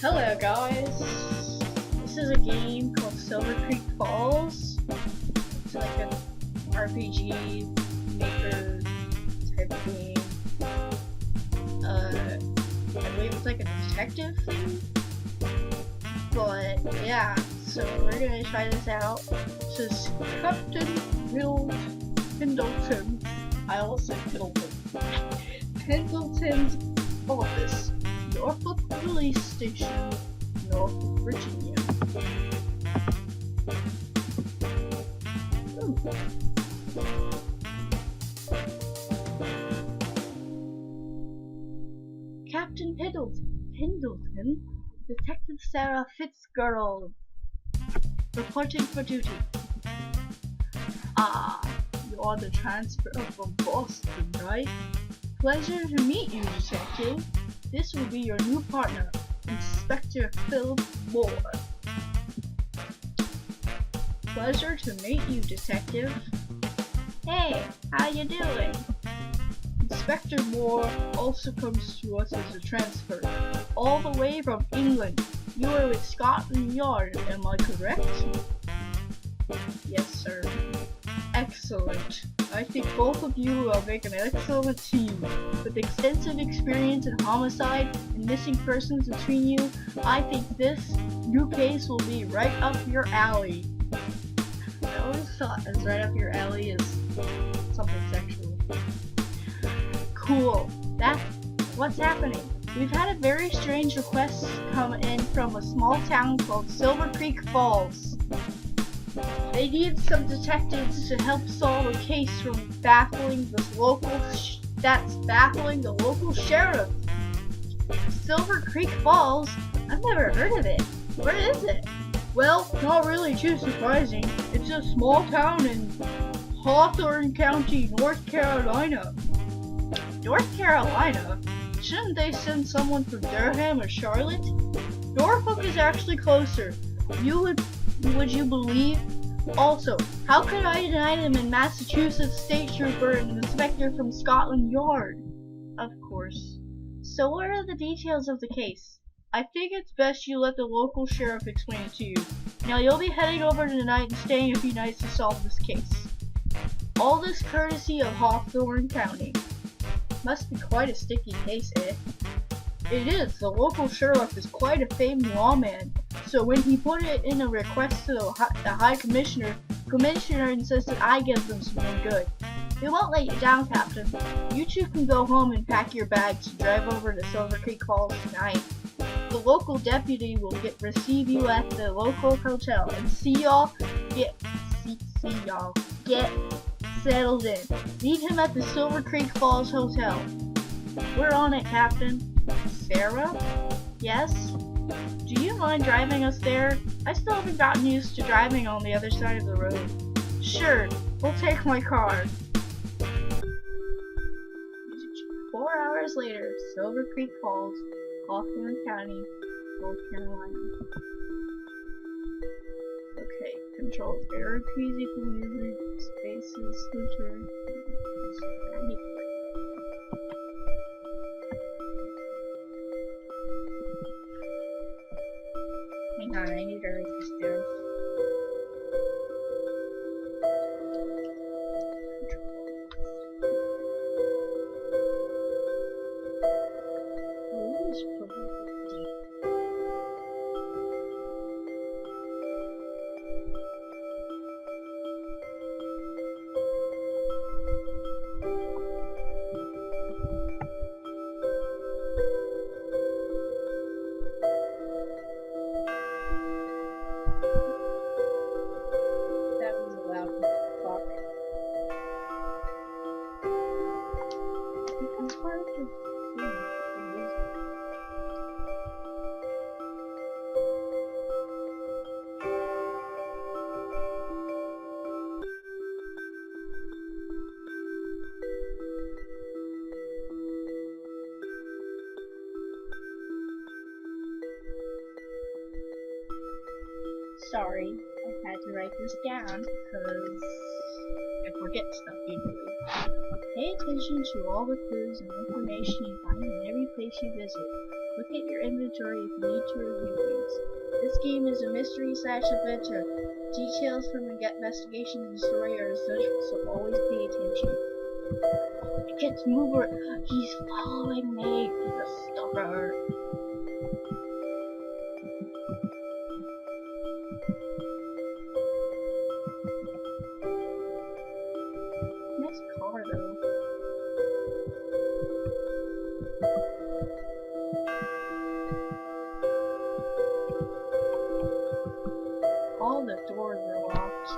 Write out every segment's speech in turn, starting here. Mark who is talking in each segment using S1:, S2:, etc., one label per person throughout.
S1: Hello guys, this is a game called Silver Creek Falls. It's like an RPG maker type of game. I believe it's like a detective thing. But yeah, so we're gonna try this out. This is Captain Pendleton. I almost said Pendleton. Pendleton's office. Norfolk Police Station, Norfolk, Virginia. Captain Pendleton, Detective Sarah Fitzgerald, reporting for duty. You're the transfer from Boston, right? Pleasure to meet you, Detective. This will be your new partner, Inspector Phil Moore. Pleasure to meet you, Detective. Hey, how you doing? Inspector Moore also comes to us as a transfer, all the way from England. You are with Scotland Yard, am I correct? Yes, sir. Excellent. I think both of you will make an excellent team. With extensive experience in homicide and missing persons between you, I think this new case will be right up your alley. I always thought as right up your alley is something sexual. Cool. That's what's happening. We've had a very strange request come in from a small town called Silver Creek Falls. They need some detectives to help solve a case from baffling the local sheriff. Silver Creek Falls? I've never heard of it. Where is it? Well, not really too surprising. It's a small town in Hawthorne County, North Carolina. North Carolina? Shouldn't they send someone from Durham or Charlotte? Norfolk is actually closer. Would you believe? Also, how could I deny them a Massachusetts state trooper and an inspector from Scotland Yard? Of course. So what are the details of the case? I think it's best you let the local sheriff explain it to you. Now you'll be heading over tonight and staying a few nights to solve this case. All this courtesy of Hawthorne County. Must be quite a sticky case, eh? It is. The local sheriff is quite a famed lawman. So when he put it in a request to the High Commissioner, Commissioner insisted I give them something good. We won't let you down, Captain. You two can go home and pack your bags to drive over to Silver Creek Falls tonight. The local deputy will receive you at the local hotel and see y'all get settled in. Meet him at the Silver Creek Falls Hotel. We're on it, Captain. Sarah? Yes? Do you mind driving us there? I still haven't gotten used to driving on the other side of the road. Sure, we'll take my car. 4 hours later, Silver Creek Falls, Hawthorne County, North Carolina. Okay, controls error keys equal movement, spaces, filter. Hang on, I need to write this down. Sorry, I had to write this down because I forget stuff usually. Pay attention to all the clues and information you find in every place you visit. Look at your inventory if you need to review things. This game is a mystery/adventure. Details from investigations and story are essential, so always pay attention. I get to move her. He's following me. He's a stalker. Nice car though. All the doors are locked.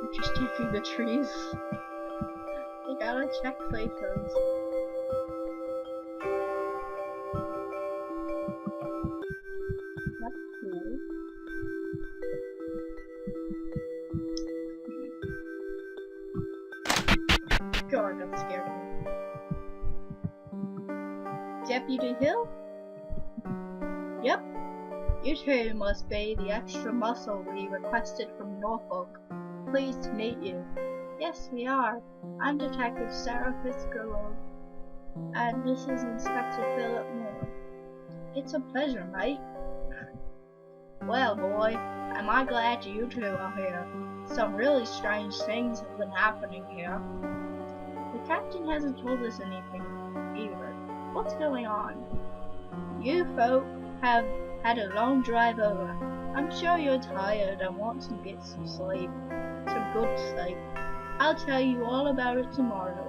S1: I'm just checking the trees. They gotta check playthroughs. That's cool. God, that scared me. Deputy Hill? Yep. You two must be the extra muscle we requested from Norfolk. Pleased to meet you. Yes, we are. I'm Detective Sarah Fitzgerald, and this is Inspector Philip Moore. It's a pleasure, mate. Well, boy, am I glad you two are here. Some really strange things have been happening here. The captain hasn't told us anything either. What's going on? You folk have had a long drive over. I'm sure you're tired and want to get some sleep. Some good sleep. I'll tell you all about it tomorrow.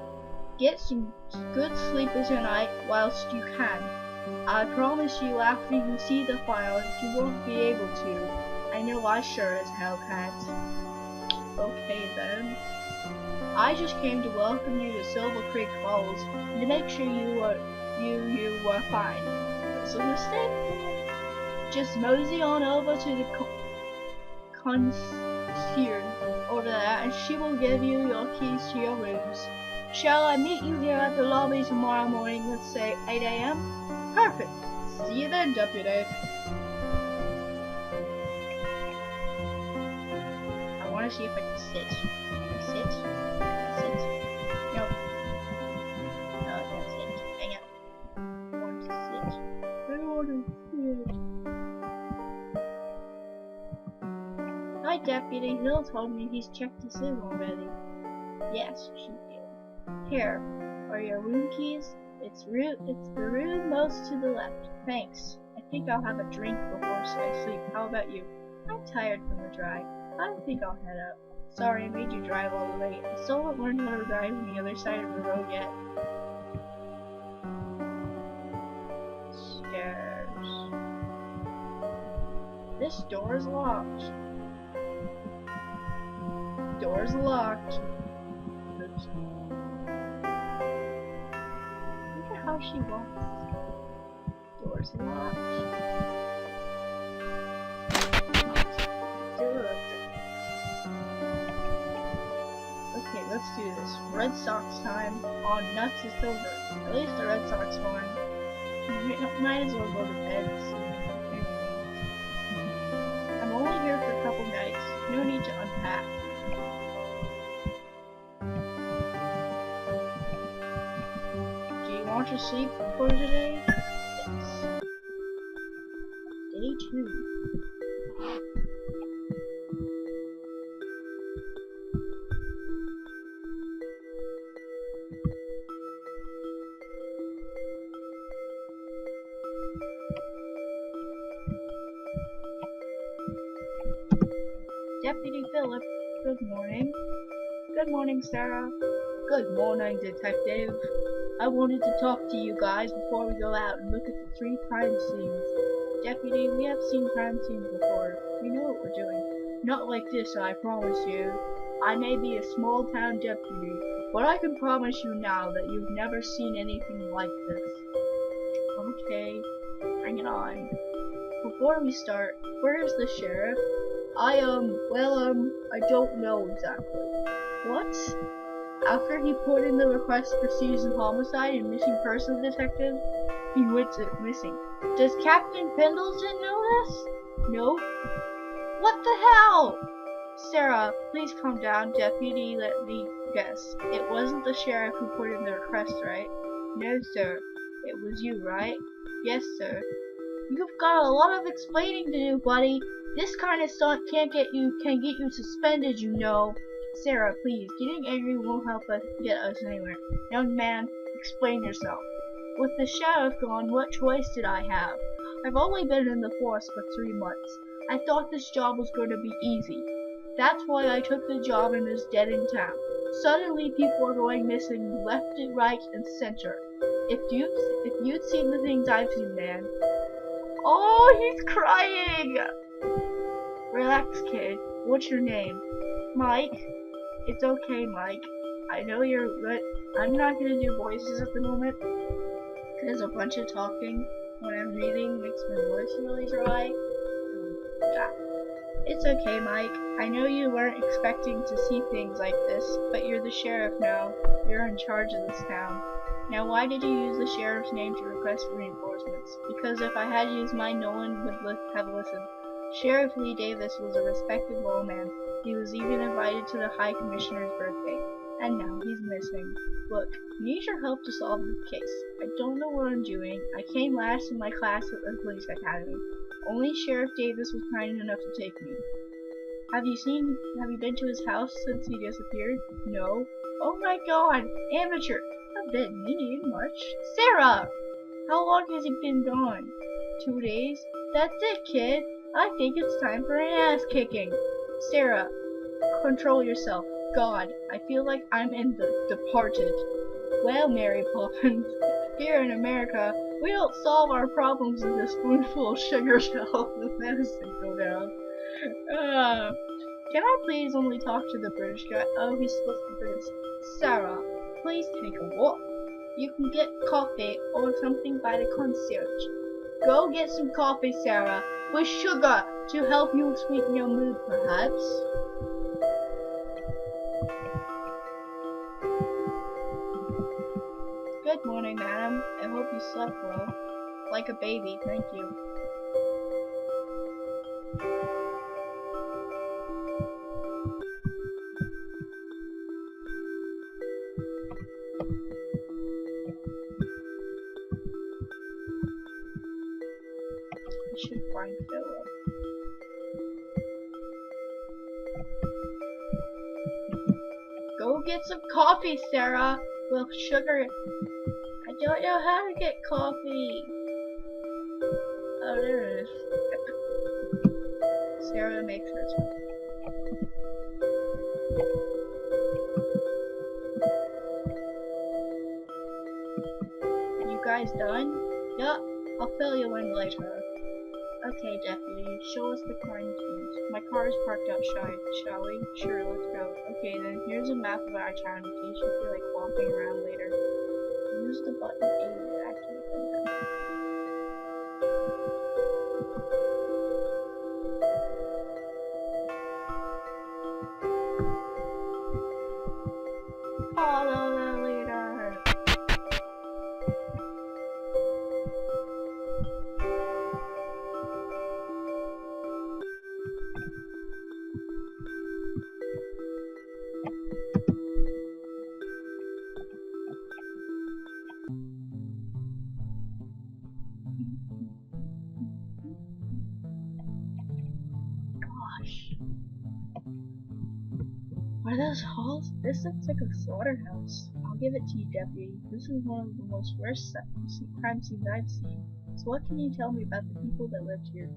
S1: Get some good sleep tonight whilst you can. I promise you after you see the file you won't be able to. I know I sure as hell can't. Okay then. I just came to welcome you to Silver Creek Falls and to make sure you were fine. So mistake? Just mosey on over to the concierge over there and she will give you your keys to your rooms. Shall I meet you here at the lobby tomorrow morning, let's say 8 AM? Perfect. See you then, Deputy. I want to see if I can sit. Can I sit? Sit. No. No, I can't sit. Hang out. I want to sit. I want to sit. My Deputy Hill told me he's checked us in already. Yes, she did. Here are your room keys. It's the room most to the left. Thanks. I think I'll have a drink before I sleep. How about you? I'm tired from the drive. I think I'll head up. Sorry I made you drive all the way. I still haven't learned how to drive on the other side of the road yet. Stairs. This door is locked. Door's locked. Oops. Look at how she walks. Door's locked. Okay, let's do this. Red Sox time on Nuts is over. At least the Red Sox won. Might as well go to bed soon. I'm only here for a couple nights. No need to unpack. Want to sleep for today? Yes. Day 2. Deputy Philip, good morning. Good morning, Sarah. Good morning, Detective. I wanted to talk to you guys before we go out and look at the 3 crime scenes. Deputy, we have seen crime scenes before. We know what we're doing. Not like this, I promise you. I may be a small town deputy, but I can promise you now that you've never seen anything like this. Okay, hang it on. Before we start, where's the sheriff? I don't know exactly. What? After he put in the request for citizen homicide and missing persons detective, he went missing. Does Captain Pendleton know this? No. What the hell? Sarah, please calm down. Deputy, let me guess. It wasn't the sheriff who put in the request, right? No, sir. It was you, right? Yes, sir. You've got a lot of explaining to do, buddy. This kind of stunt can get you suspended, you know. Sarah, please. Getting angry won't help us get us anywhere. Young man, explain yourself. With the sheriff gone, what choice did I have? I've only been in the force for 3 months. I thought this job was going to be easy. That's why I took the job in this dead-end town. Suddenly people are going missing left, right, and center. If you'd seen the things I've seen, man. Oh, he's crying! Relax, kid. What's your name? Mike. It's okay, Mike. I know you're good. I'm not gonna do voices at the moment, because a bunch of talking when I'm reading makes my voice really dry. Yeah. It's okay, Mike. I know you weren't expecting to see things like this, but you're the sheriff now. You're in charge of this town. Now, why did you use the sheriff's name to request reinforcements? Because if I had used mine, no one would have listened. Sheriff Lee Davis was a respected lawman. He was even invited to the High Commissioner's birthday. And now he's missing. Look, I need your help to solve this case. I don't know what I'm doing. I came last in my class at the police academy. Only Sheriff Davis was kind enough to take me. Have you been to his house since he disappeared? No. Oh my god, amateur. Not that neat much. Sarah! How long has he been gone? 2 days? That's it, kid. I think it's time for an ass kicking. Sarah, control yourself. God, I feel like I'm in The Departed. Well, Mary Poppins, here in America, we don't solve our problems with a spoonful of sugar to help the medicine go down. Can I please only talk to the British guy? Oh, he's supposed to be British. Sarah, please take a walk. You can get coffee or something by the concierge. Go get some coffee, Sarah, with sugar to help you sweeten your mood, perhaps. Good morning, madam. I hope you slept well. Like a baby, thank you. I should find Philip. Go get some coffee, Sarah. With sugar. I don't know how to get coffee. Oh, there it is. Sarah makes this. You guys done? Yup. I'll fill you in later. Okay, deputy. Show us the crime scenes. My car is parked outside. Shall we? Sure, let's go. Okay, then here's a map of our town in case you feel like walking around later. Use the button A to activate the map. Follow the leader. Are those halls? This looks like a slaughterhouse. I'll give it to you, deputy. This is one of the most worst crime scenes I've seen. So what can you tell me about the people that lived here?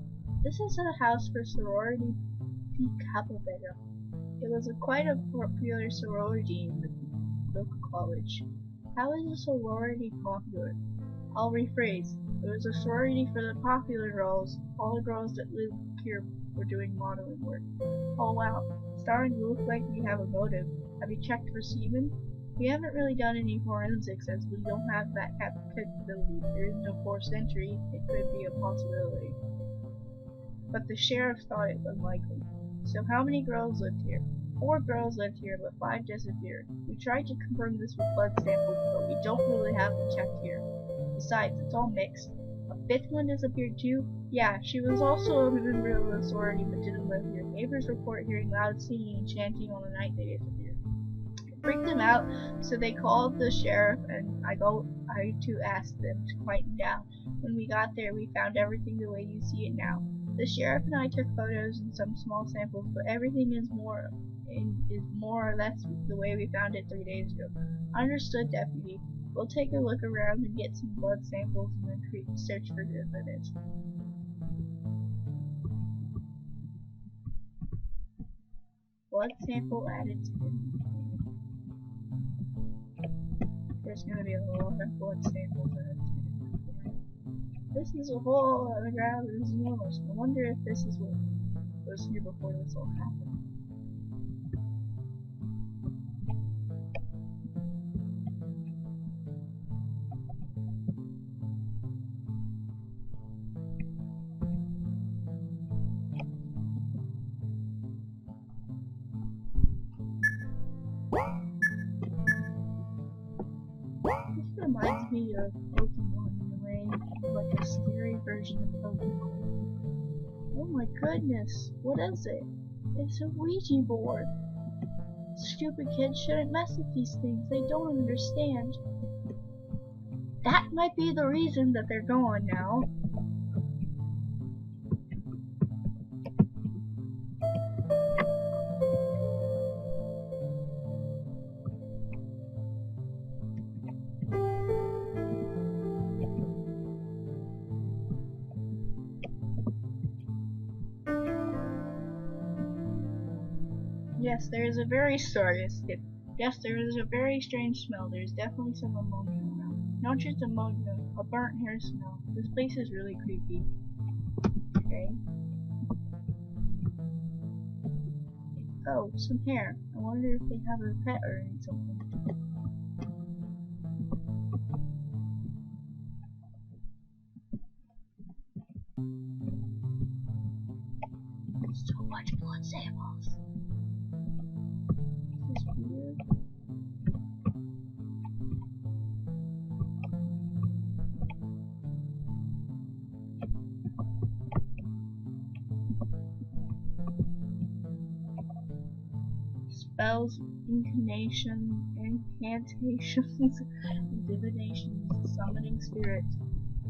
S1: This is a house for sorority P. Kapelberger. It was quite a popular sorority in the local college. How is a sorority popular? I'll rephrase. It was a sorority for the popular girls. All the girls that lived here were doing modeling work. Oh wow, starting to look like we have a motive. Have you checked for semen? We haven't really done any forensics as we don't have that capability. There is no forced entry. It could be a possibility. But the sheriff thought it unlikely. So how many girls lived here? 4 girls lived here, but 5 disappeared. We tried to confirm this with blood samples, but we don't really have them checked here. Besides, it's all mixed. A 5th one disappeared too? Yeah, she was also a member of the sorority but didn't live here. Neighbors report hearing loud singing and chanting on the night they disappeared. freaked them out, so they called the sheriff, and I to ask them to quieten down. When we got there, we found everything the way you see it now. The sheriff and I took photos and some small samples, but everything is more or less the way we found it 3 days ago. Understood, Deputy. We'll take a look around and get some blood samples and then search for evidence. Blood sample added to inventory. There's gonna be a lot of blood samples added to inventory. This is a hole on the ground that is enormous. I wonder if this is what was here before this all happened. This reminds me of Pokemon in a way, like a scary version of Pokemon. Oh my goodness, what is it? It's a Ouija board. Stupid kids shouldn't mess with these things, they don't understand. That might be the reason that they're gone now. Yes, there is a very Yes, there is a very strange smell. There's definitely some ammonia around. Not just ammonia, a burnt hair smell. This place is really creepy. Okay. Oh, some hair. I wonder if they have a pet or something. So much blood samples. This is weird. Spells, incantations, and divinations, summoning spirits.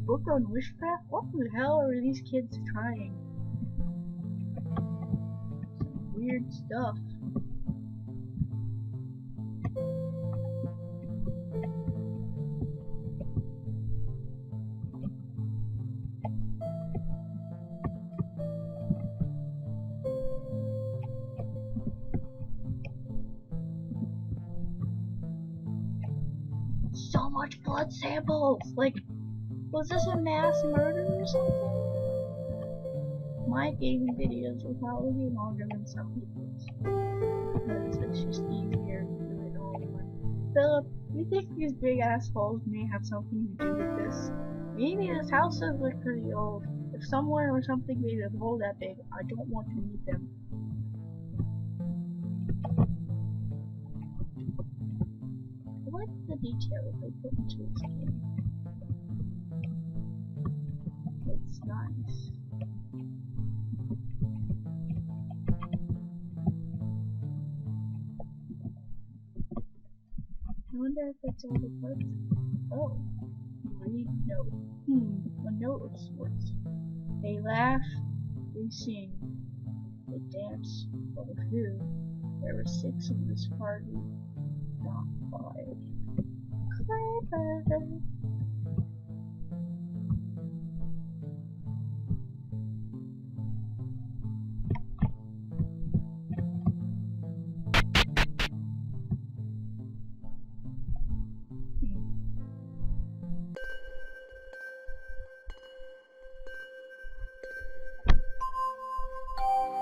S1: Book on witchcraft? What the hell are these kids trying? Some weird stuff. So much blood samples! Like, was this a mass murder or something? My gaming videos will probably be longer than some people's, because it's just easier to do it all in one. Philip, you think these big assholes may have something to do with this? Maybe this house does look pretty old. If someone or something made a hole that big, I don't want to meet them. I like the details they put into this game. It's nice. I wonder if it's all the parts. Oh, read note. A note of sorts. They laugh, they sing, they dance. But of who? There were 6 in this party, not 5. Clever.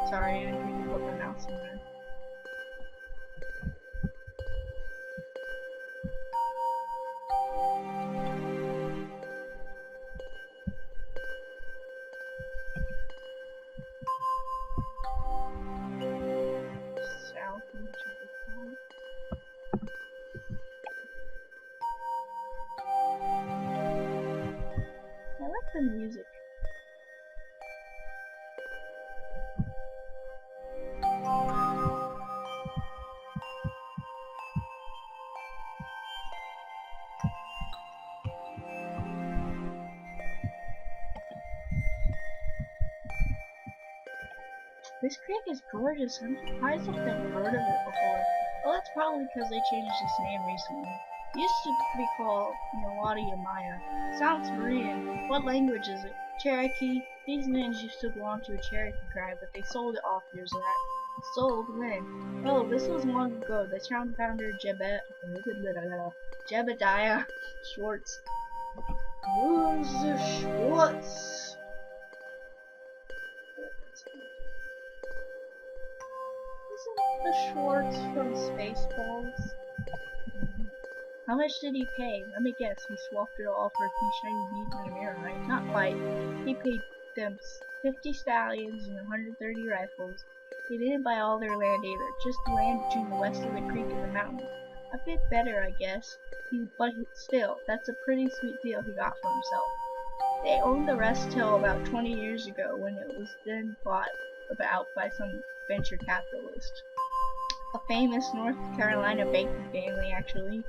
S1: Sorry, I didn't mean to put my mouse in there. South into the top. I like the music. This creek is gorgeous. I'm surprised I've never heard of it before. Well, that's probably because they changed its name recently. It used to be called Nawadia Maya. Sounds Korean. What language is it? Cherokee. These names used to belong to a Cherokee tribe, but they sold it off years back. Sold when? Oh, this was long ago. The town founder Jebediah Schwartz. Who's the Schwartz? Isn't the Schwartz from Spaceballs? How much did he pay? Let me guess, he swapped it all for a few shiny beads and a mirror, right? Not quite. He paid them 50 stallions and 130 rifles. He didn't buy all their land either, just the land between the west of the creek and the mountain. A bit better, I guess. But still, that's a pretty sweet deal he got for himself. They owned the rest till about 20 years ago, when it was then bought out by some venture capitalist. A famous North Carolina banking family, actually.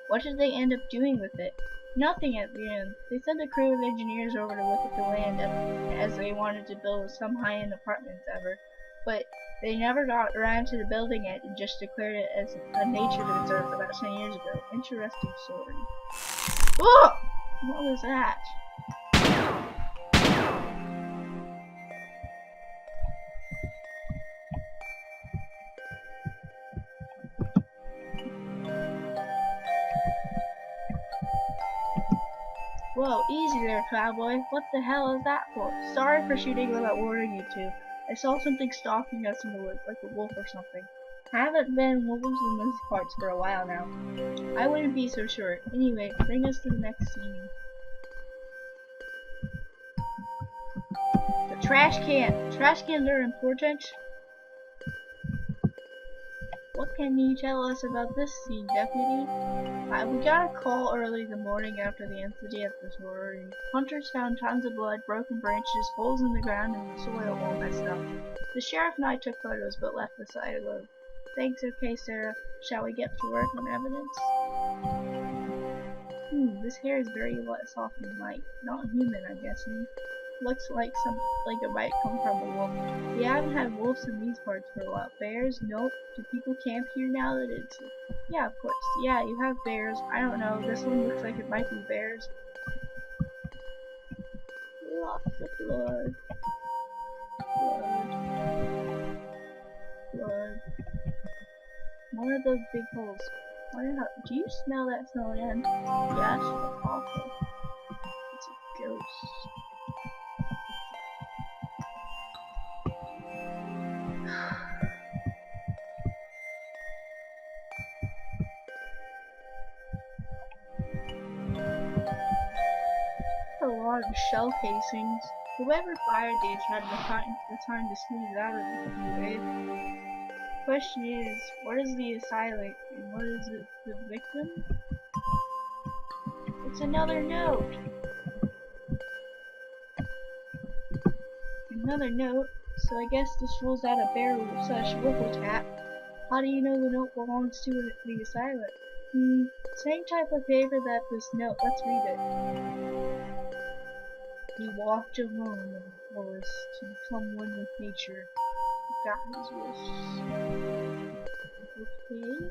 S1: What did they end up doing with it? Nothing at the end. They sent a crew of engineers over to look at the land as they wanted to build some high-end apartments ever. But they never got around to the building it and just declared it as a nature reserve about 10 years ago. Interesting story. Whoa! What was that? Whoa, easy there, cowboy. What the hell is that for? Sorry for shooting without warning you two. I saw something stalking us in the woods, like a wolf or something. Haven't been wolves in these parts for a while now. I wouldn't be so sure. Anyway, bring us to the next scene. The trash can. Trash cans are important. What can you tell us about this scene, Deputy? We got a call early the morning after the incident at the sorority. Hunters found tons of blood, broken branches, holes in the ground, and the soil all messed up. The sheriff and I took photos, but left the site alone. Thanks, okay, Sarah. Shall we get to work on evidence? This hair is very soft and light. Not human, I'm guessing. Looks like it might come from a wolf. We haven't had wolves in these parts for a while. Bears? Nope. Do people camp here now that it's... Yeah, of course. Yeah, you have bears. I don't know. This one looks like it might be bears. Lots of blood. Blood. More of those big holes. Do you smell that smell again? Yes, it's awful. It's a ghost. A lot of shell casings. Whoever fired these had the time to squeeze out of the way. Question is, what is the assailant and what is it, the victim? It's another note! Another note? So I guess this rules out a bear / wolf attack. How do you know the note belongs to the assailant? Same type of paper that this note. Let's read it. He walked alone in the forest to become one with nature. He got his wish. Okay.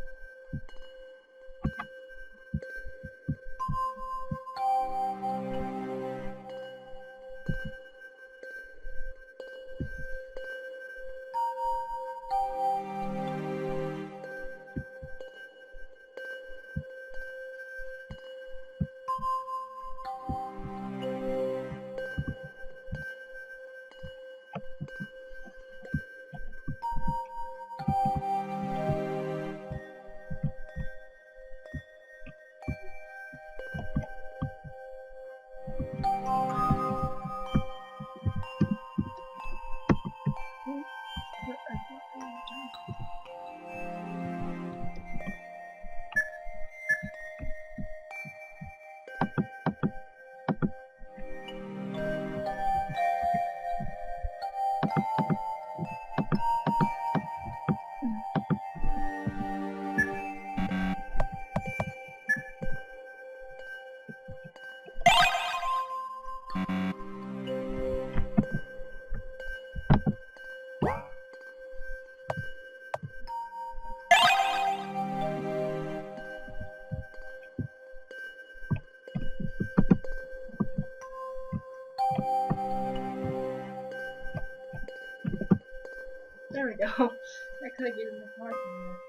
S1: go. I couldn't get in the parking lot.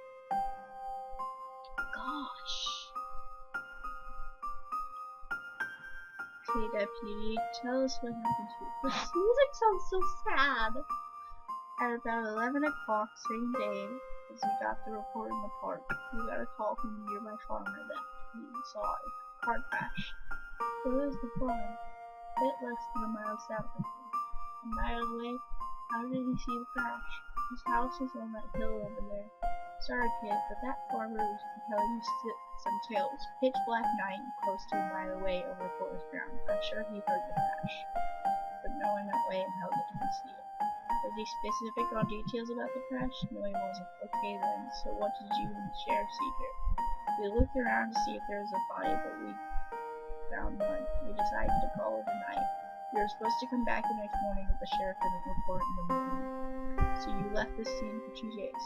S1: Gosh. Okay, deputy, tell us what happened to you. This music sounds so sad. At about 11 o'clock, same day as we got the report in the park, we got a call from a nearby farmer that he saw a car crash. Where was the farm? A bit less than a mile south of him. A mile away? How did he see the crash? His house is on that hill over there. Sorry, kid, but that farmer was telling you some tales. Pitch black night, close to a mile away over the forest ground. I'm sure he heard the crash, but no one that way, and how did he see it? Was he specific on details about the crash? No, he wasn't. Okay then, so what did you and the sheriff see here? We looked around to see if there was a body, but we found none. We decided to call it a night. We were supposed to come back the next morning, but the sheriff didn't report in the morning. So you left the scene for 2 days.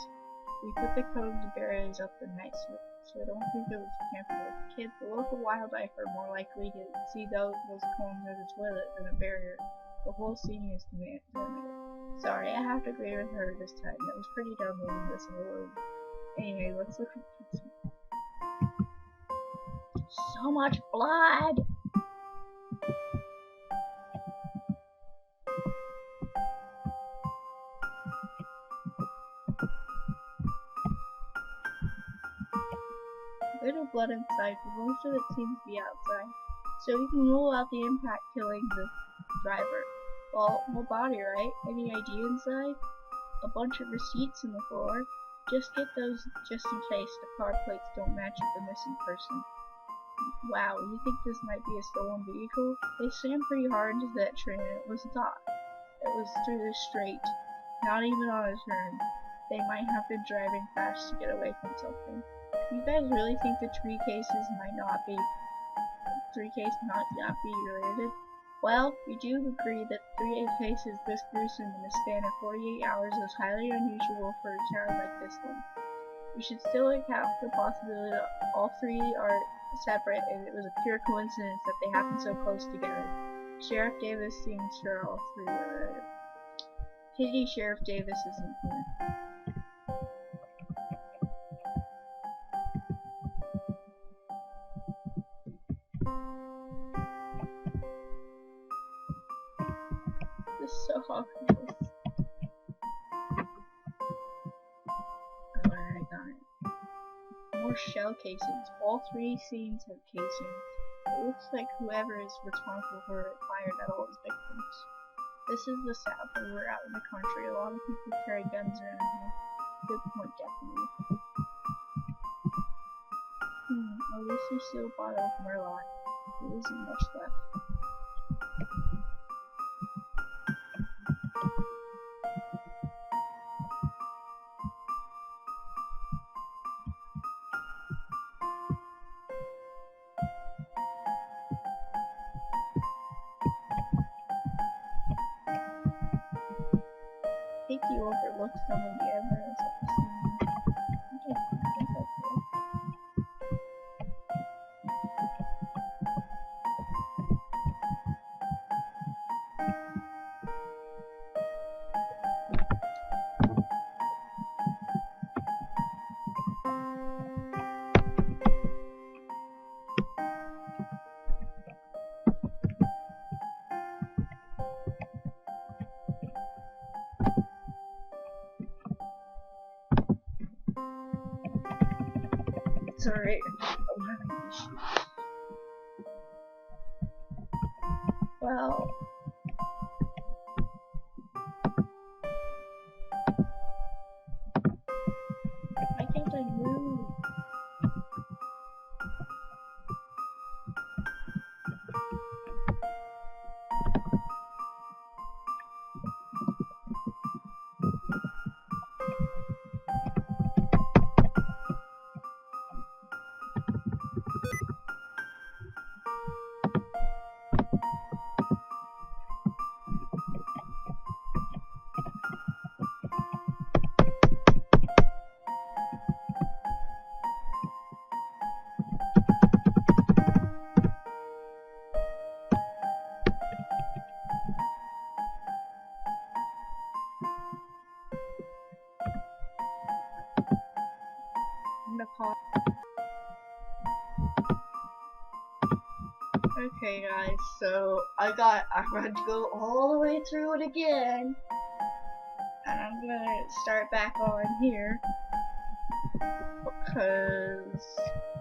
S1: We put the cones and barriers up the night, so I don't think it was tampered with. Kids, the local wildlife are more likely to see those cones as a toilet than a barrier. The whole scene is terminated. Sorry, I have to agree with her this time. It was pretty dumb leaving this alone. Anyway, let's look at this. So much blood! A bit of blood inside, but most of it seems to be outside. So we can rule out the impact killing the driver. Well, no body, right? Any ID inside? A bunch of receipts on the floor. Just get those just in case the car plates don't match up the missing person. Wow, you think this might be a stolen vehicle? They slammed pretty hard into that train and it was not. It was through the straight. Not even on a turn. They might have been driving fast to get away from something. You guys really think the three cases might not be related? Well, we do agree that 3 cases this gruesome in a span of 48 hours is highly unusual for a town like this one. We should still account for the possibility that all 3 are separate and it was a pure coincidence that they happened so close together. Sheriff Davis seems sure all 3 are related. Pity Sheriff Davis isn't here. This is so obvious. Alright, I got it. More shell casings. All 3 scenes have casings. It looks like whoever is responsible for it fired at all his victims. This is the South, and we're out in the country. A lot of people carry guns around here. Good point, definitely. A loosely sealed bottle of Merlot. There isn't much left. I think you overlooked some of the evidence at the scene. Okay, I think that's it. It's alright, I'm having issues. Well, why can't I move? Okay guys, so I had to go all the way through it again. And I'm gonna start back on here because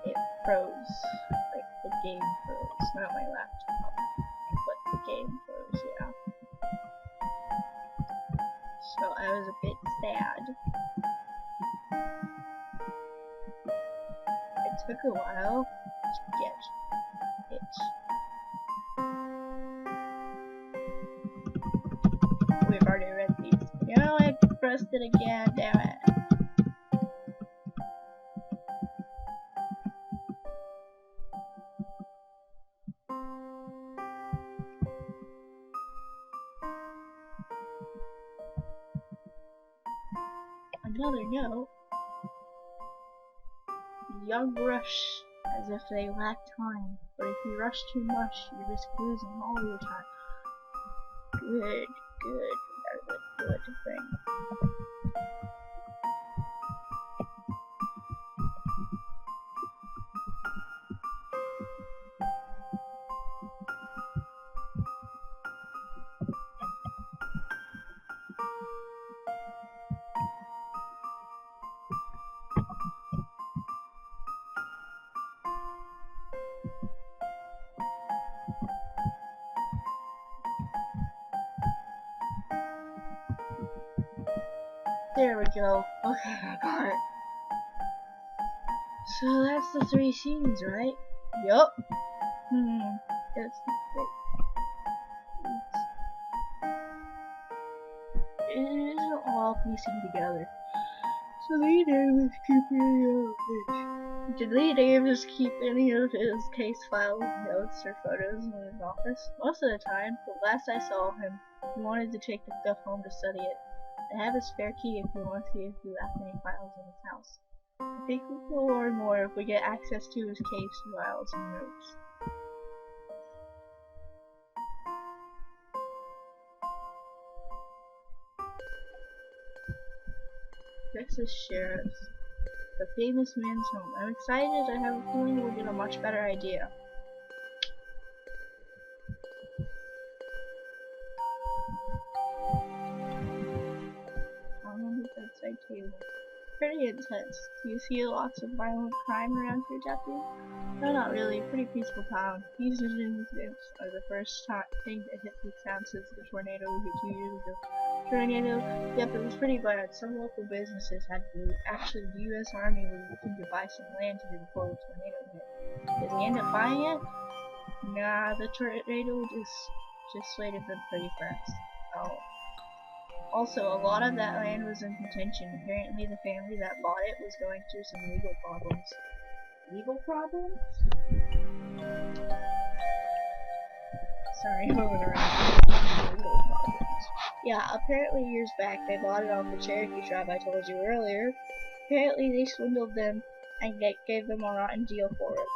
S1: it froze. Like the game froze, not my laptop, but the game froze, yeah. So I was a bit sad. It took a while to get it. We've already read these. You know, I pressed it again, damn it. Another note. Young rush as if they lack time, but if you rush too much, you risk losing all your time. Good, that was a good thing. There we go. Okay, I got it. So that's the 3 scenes, right? Yup. It's, it isn't all piecing together. So Lee Davis did Lee Davis keep any of his case files, notes, or photos in his office? Most of the time, but last I saw him, he wanted to take the stuff home to study it. I have a spare key if you want to see if he left any files in his house. I think we will learn more if we get access to his case files and notes. Texas Sheriff's, the famous man's home. I'm excited. I have a feeling we'll get a much better idea. On the bedside table. Pretty intense. Do you see lots of violent crime around here, Deputy? No, not really. Pretty peaceful town. These incidents are the first thing to hit the town since the tornado we hit 2 years ago. Tornado? Yep, it was pretty bad. Some local businesses had to leave. Actually, the U.S. Army was looking to buy some land here before the tornado hit. Did they end up buying it? Nah, the tornado just slated them pretty fast. Oh. Also, a lot of that land was in contention. Apparently, the family that bought it was going through some legal problems. Legal problems? Sorry, I'm moving around. Legal problems. Yeah, apparently years back they bought it off the Cherokee tribe I told you earlier. Apparently they swindled them and gave them a rotten deal for it.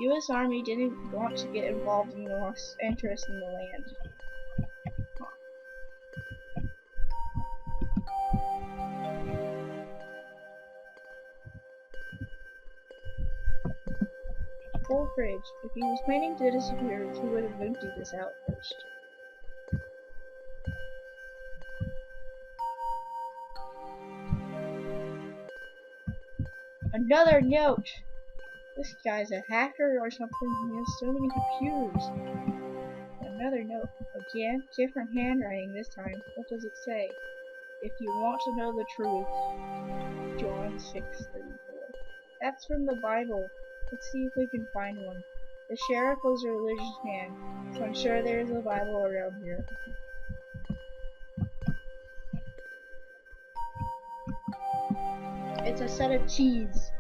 S1: U.S. Army didn't want to get involved in the interest in the land. Full fridge. If he was planning to disappear, he would have emptied this out first. Another note! This guy's a hacker or something. He has so many computers. Another note. Again, different handwriting this time. What does it say? If you want to know the truth. John 6:34. That's from the Bible. Let's see if we can find one. The sheriff was a religious man, so I'm sure there's a Bible around here. It's a set of keys.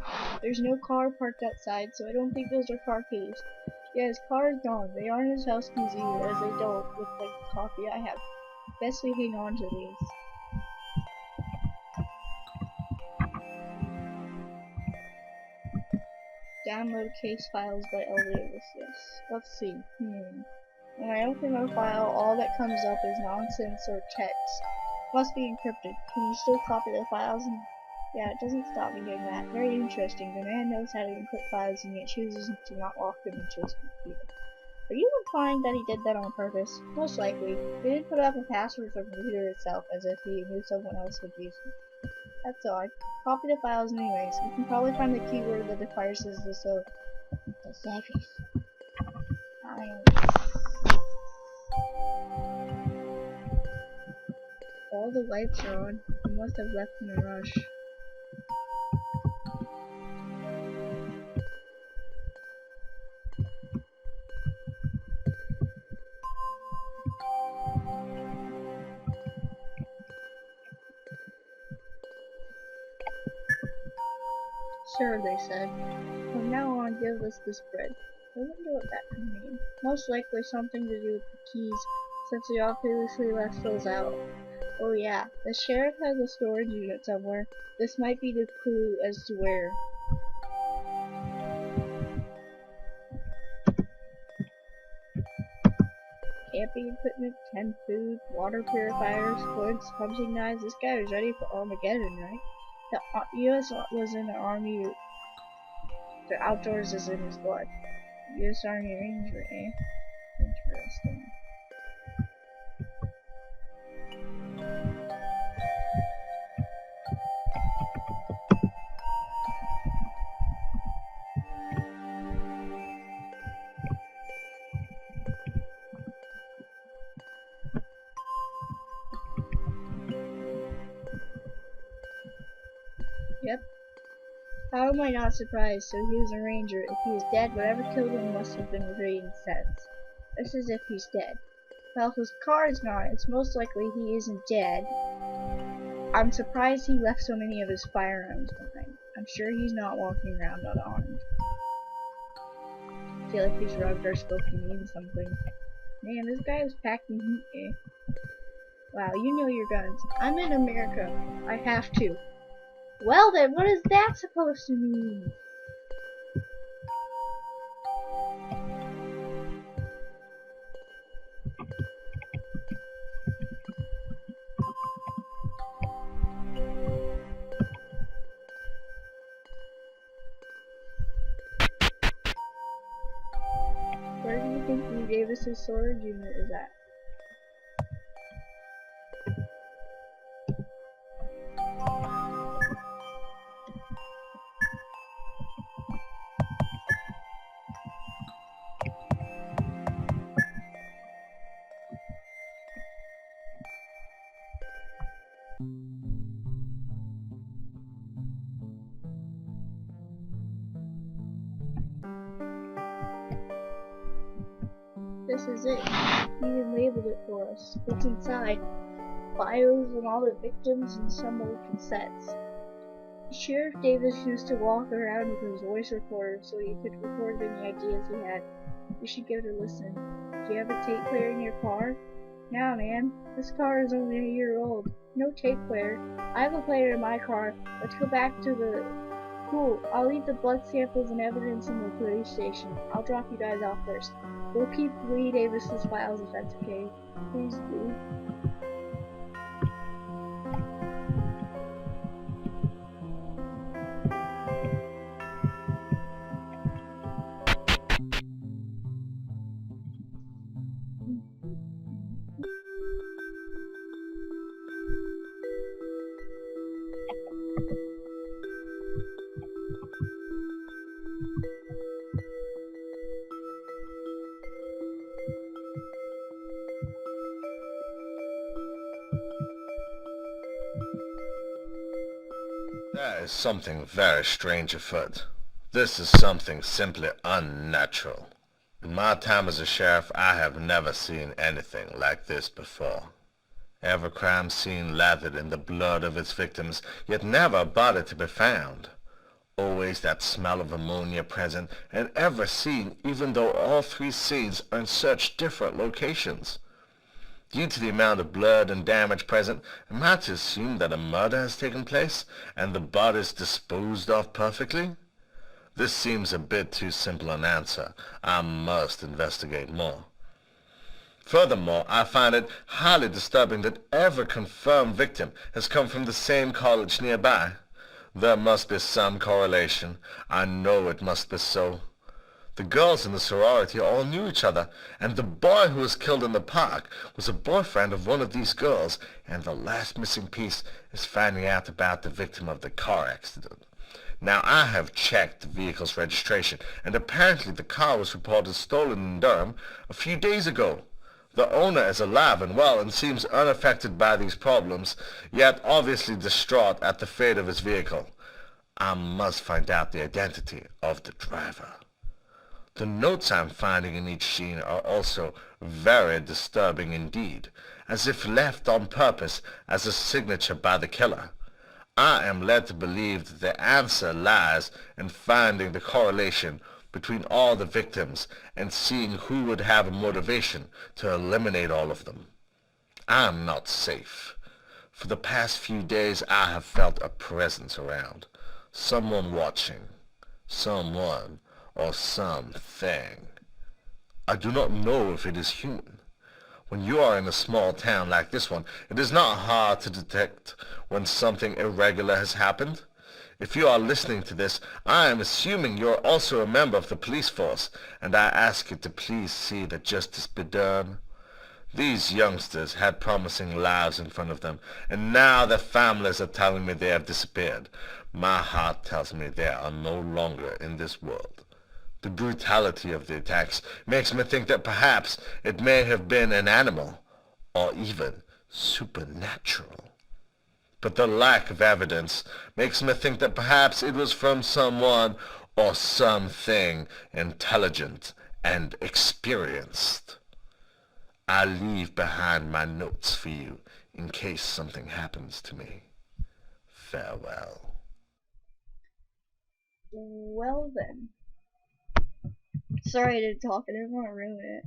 S1: There's no car parked outside, so I don't think those are car keys. Yeah, his car is gone. They aren't his house keys either, as they don't look like the copy I have. Best we hang on to these. Download case files by Elvis. Yes. Let's see. When I open a file, all that comes up is nonsense or text. Must be encrypted. Can you still copy the files? Yeah, it doesn't stop me doing that. Very interesting. The man knows how to encrypt files and yet chooses to not lock them into his computer. Are you implying that he did that on purpose? Most likely. He didn't put up a password for the computer itself as if he knew someone else would use it. That's odd. Copy the files anyways. We can probably find the keyword that the viruses the service. All the lights are on. He must have left in a rush. Sure, they said. From now on, give us this bread. I wonder what that could mean. Most likely something to do with the keys, since we obviously left those out. Oh yeah, the sheriff has a storage unit somewhere. This might be the clue as to where. Camping equipment, 10 food, water purifiers, hoods, hunting knives. This guy was ready for Armageddon, right? The U.S. was in the Army. The outdoors is in his blood. U.S. Army Ranger, eh? Interesting. Yep. How am I not surprised? So he was a ranger. If he is dead, whatever killed him must have been Raiden sense. This is if he's dead. Well, if his car is not, it's most likely he isn't dead. I'm surprised he left so many of his firearms behind. I'm sure he's not walking around unarmed. I feel like these rugs are supposed to mean something. Man, this guy is packing heat, eh? Wow, you know your guns. I'm in America. I have to. Well then, what is that supposed to mean? Where do you think Lee Davis's storage unit is at? This is it. He even labeled it for us. What's inside? Files and all the victims and some old cassettes. Sheriff Davis used to walk around with his voice recorder so he could record any ideas he had. We should give it a listen. Do you have a tape player in your car? Nah, man. This car is only a year old. No tape player. I have a player in my car. Let's go back to the... Cool. I'll leave the blood samples and evidence in the police station. I'll drop you guys off first. We'll keep Lee Davis's files if that's okay. Please do.
S2: There is something very strange afoot. This is something simply unnatural. In my time as a sheriff, I have never seen anything like this before. Every crime scene lathered in the blood of its victims, yet never a body to be found. Always that smell of ammonia present in every scene, even though all three scenes are in such different locations. Due to the amount of blood and damage present, am I to assume that a murder has taken place, and the bodies disposed of perfectly? This seems a bit too simple an answer. I must investigate more. Furthermore, I find it highly disturbing that every confirmed victim has come from the same college nearby. There must be some correlation. I know it must be so. The girls in the sorority all knew each other, and the boy who was killed in the park was a boyfriend of one of these girls, and the last missing piece is finding out about the victim of the car accident. Now, I have checked the vehicle's registration, and apparently the car was reported stolen in Durham a few days ago. The owner is alive and well and seems unaffected by these problems, yet obviously distraught at the fate of his vehicle. I must find out the identity of the driver. The notes I'm finding in each scene are also very disturbing indeed, as if left on purpose as a signature by the killer. I am led to believe that the answer lies in finding the correlation between all the victims and seeing who would have a motivation to eliminate all of them. I am not safe. For the past few days I have felt a presence around, someone watching, someone or something. I do not know if it is human. When you are in a small town like this one, it is not hard to detect when something irregular has happened. If you are listening to this, I am assuming you are also a member of the police force, and I ask you to please see that justice be done. These youngsters had promising lives in front of them, and now their families are telling me they have disappeared. My heart tells me they are no longer in this world. The brutality of the attacks makes me think that perhaps it may have been an animal, or even supernatural. But the lack of evidence makes me think that perhaps it was from someone or something intelligent and experienced. I leave behind my notes for you in case something happens to me. Farewell.
S1: Well then. Sorry to talk, I didn't want to ruin it.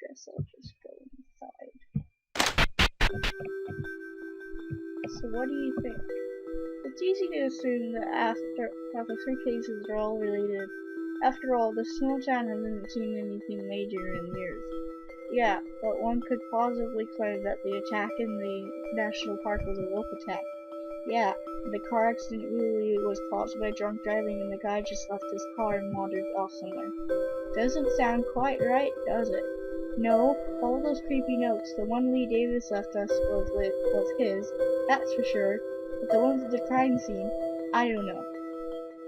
S1: Guess I'll just go inside. So what do you think? It's easy to assume that the three cases are all related. After all, this small town hasn't seen anything major in years. Yeah, but one could plausibly claim that the attack in the national park was a wolf attack. Yeah, the car accident really was caused by drunk driving and the guy just left his car and wandered off somewhere. Doesn't sound quite right, does it? No, all those creepy notes, the one Lee Davis left us was his, that's for sure, but the ones at the crime scene, I don't know.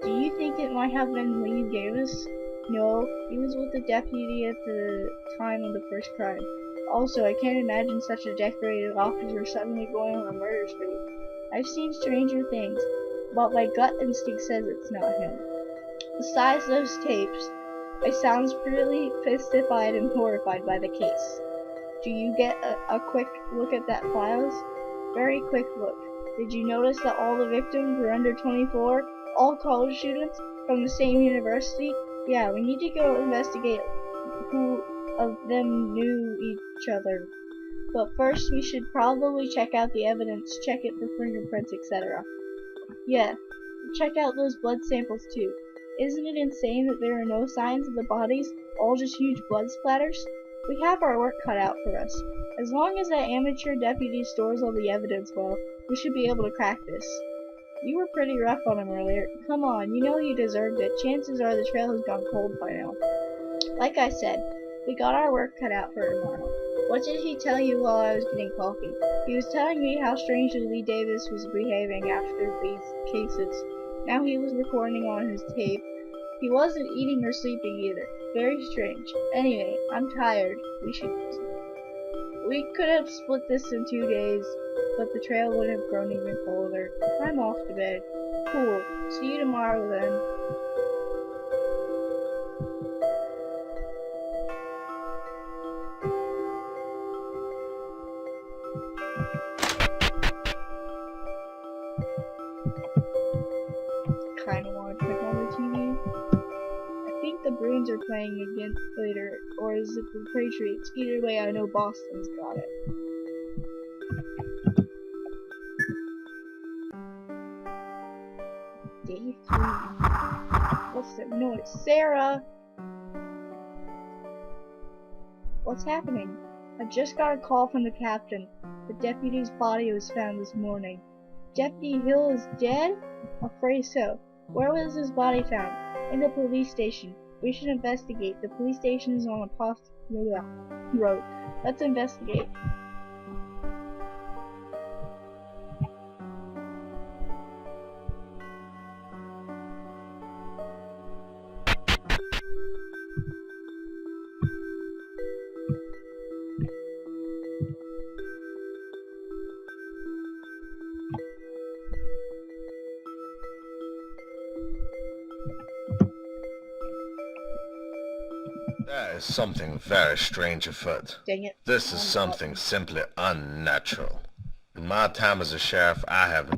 S1: Do you think it might have been Lee Davis? No, he was with the deputy at the time of the first crime. Also, I can't imagine such a decorated officer suddenly going on a murder spree. I've seen stranger things, but my gut instinct says it's not him. Besides those tapes, I sounds pretty mystified and horrified by the case. Do you get a quick look at that files? Very quick look. Did you notice that all the victims were under 24? All college students? From the same university? Yeah, we need to go investigate who of them knew each other. But first we should probably check out the evidence, check it for fingerprints, etc. Yeah, check out those blood samples too. Isn't it insane that there are no signs of the bodies, all just huge blood splatters? We have our work cut out for us. As long as that amateur deputy stores all the evidence well, we should be able to crack this. You were pretty rough on him earlier. Come on, you know you deserved it. Chances are the trail has gone cold by now. Like I said, we got our work cut out for tomorrow. What did he tell you while I was getting coffee? He was telling me how strangely Lee Davis was behaving after these cases. Now he was recording on his tape. He wasn't eating or sleeping either. Very strange. Anyway, I'm tired. We could have split this in 2 days, but the trail would have grown even colder. I'm off to bed. Cool. See you tomorrow then. Kinda wanna click on the TV. I think the Bruins are playing again later, or is it the Patriots? Either way, I know Boston's got it. Day 3. What's that noise? Sarah! What's happening? I just got a call from the captain. The deputy's body was found this morning. Deputy Hill is dead? Afraid so. Where was his body found? In the police station. We should investigate. The police station is on a post road. Let's investigate.
S2: There is something very strange afoot.
S1: Dang it.
S2: This is something simply unnatural. In my time as a sheriff, I have